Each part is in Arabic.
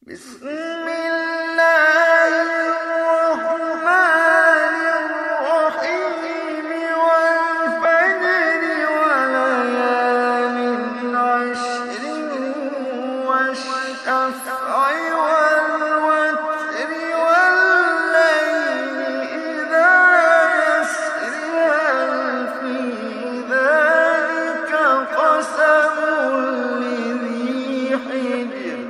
بسم الله الرحمن الرحيم والفجر وليال عشر والشفع والوتر والليل إذا يسر هل في ذلك قسم لذي حجر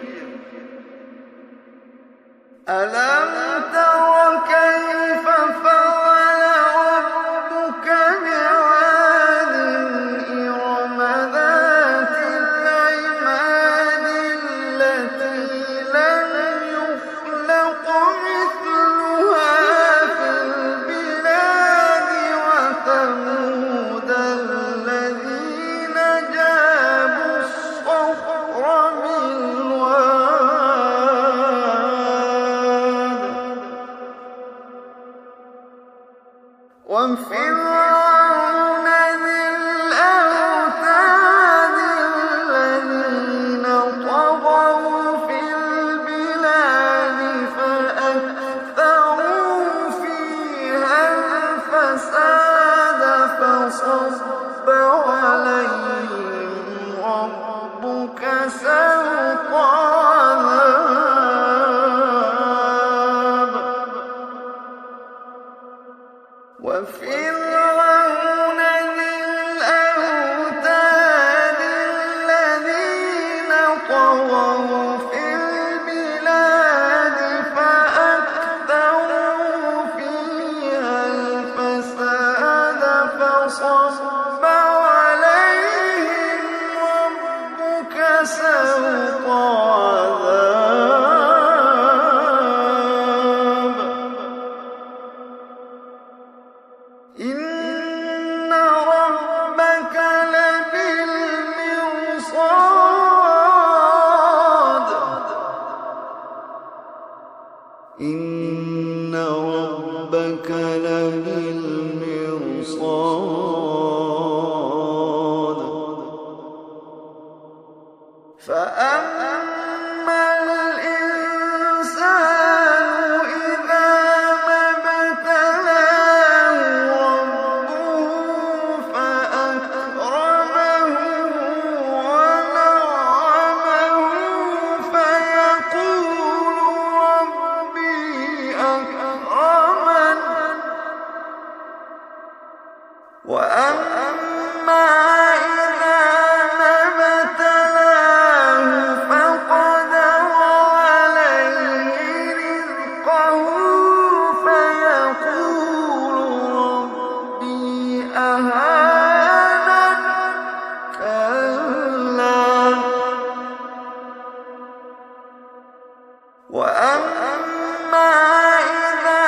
ألم تر كيف فعل ربك بعاد إرم ذات العماد التي لم يخلق مثلها في البلاد وثمود الذين جابوا الصخر بالواد وفرعون ذي الأوتاد الذين طغوا في البلاد فأكثروا فيها الفساد فصب عليهم ربك سوط عذاب وفرعون ذي الأوتاد الذين طغوا في البلاد فأكثروا فيها الفساد فصب عليهم ربك سوط عذاب إن ربك لبالمرصاد إن ربك لبالمرصاد فأما الإنسان إذا ما ابتلاه ربه فأكرمه ونعمه فيقول ربي أكرمن وأما إذا ما ابتلاه فقدر عليه رزقه فيقول ربي أهانن كلا وأما إذا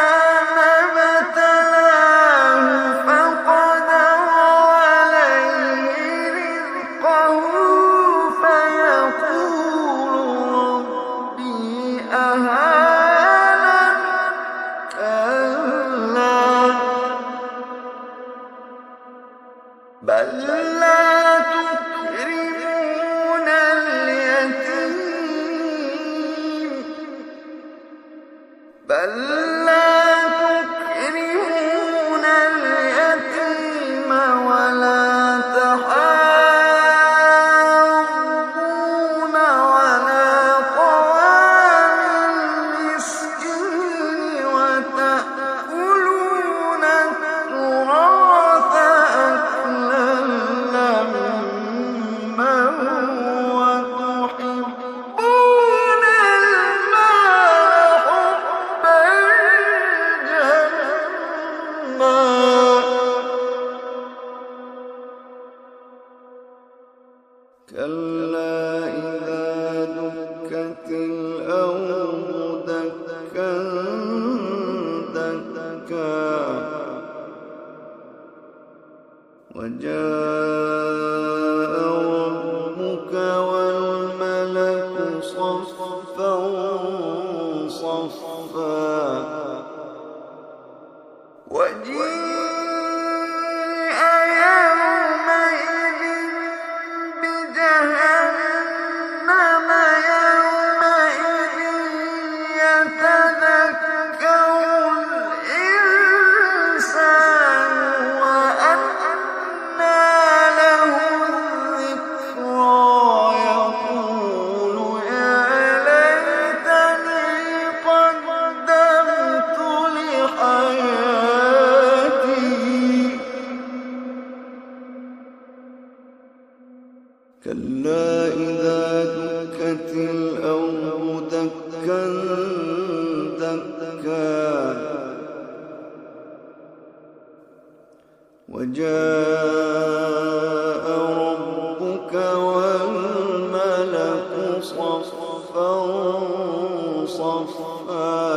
ما ابتلاه فقدر عليه رزقه فيقول ربي أهانن كلا بل لا تكرمون اليتيم بل لا تكرمون اليتيم ولا تحاضون على طعام المسكين وتأكلون التراث أكلا لما وتحبون المال حبا جما كلا إذا دكت الأرض دكا دكا وجاء ربك والملك صفا صفا وجيء يومئذ بجهنم يومئذ وجاء ربك والملك صفا صفا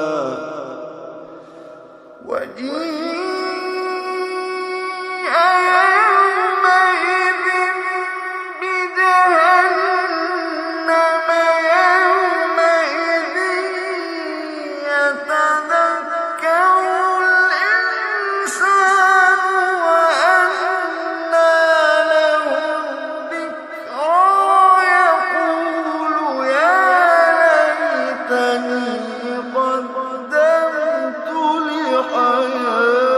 وجيء يومئذ بجهنم يومئذ يتذكر الإنسان وأنى له الذكرى يقول يا ليتني قدمت لحياتي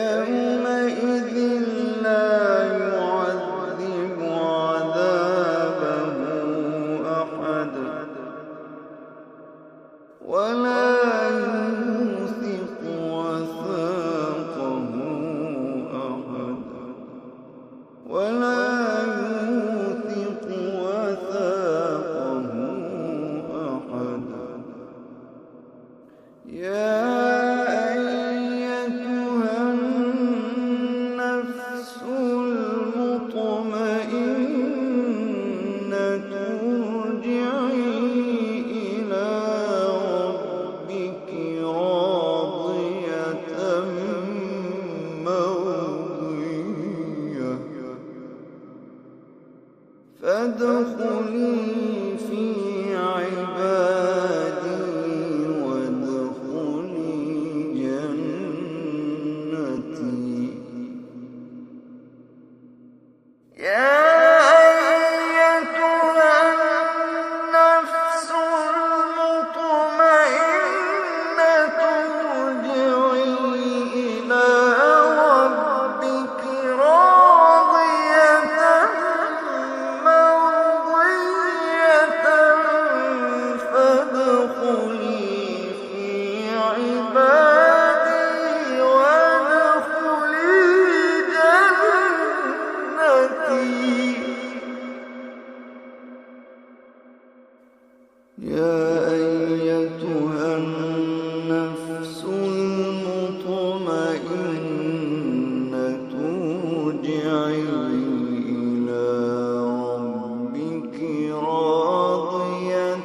فيومئذ لا يعذب عذابه أحد ولا يوثق وثاقه أحد ولا يوثق وثاقه أحد يا أيتها النفس المطمئنة ارجعي إلى ربك راضية مرضية فادخلي في عبادي وادخلي جنتي يا أيتها النفس المطمئنة ارجعي إلى ربك راضية مرضية فادخلي في عبادي وادخلي جنتي يا أيتها النفس المطمئنة ارجعي إلى ربك راضية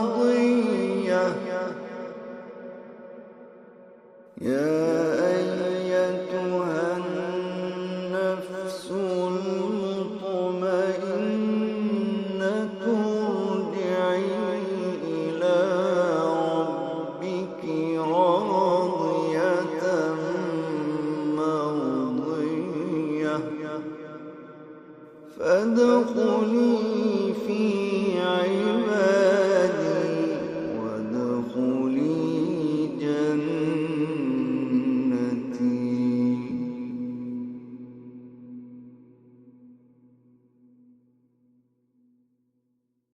مرضية يا أيتها النفس المطمئنة ارجعي إلى ربك راضية مرضية فادخلي في عبادي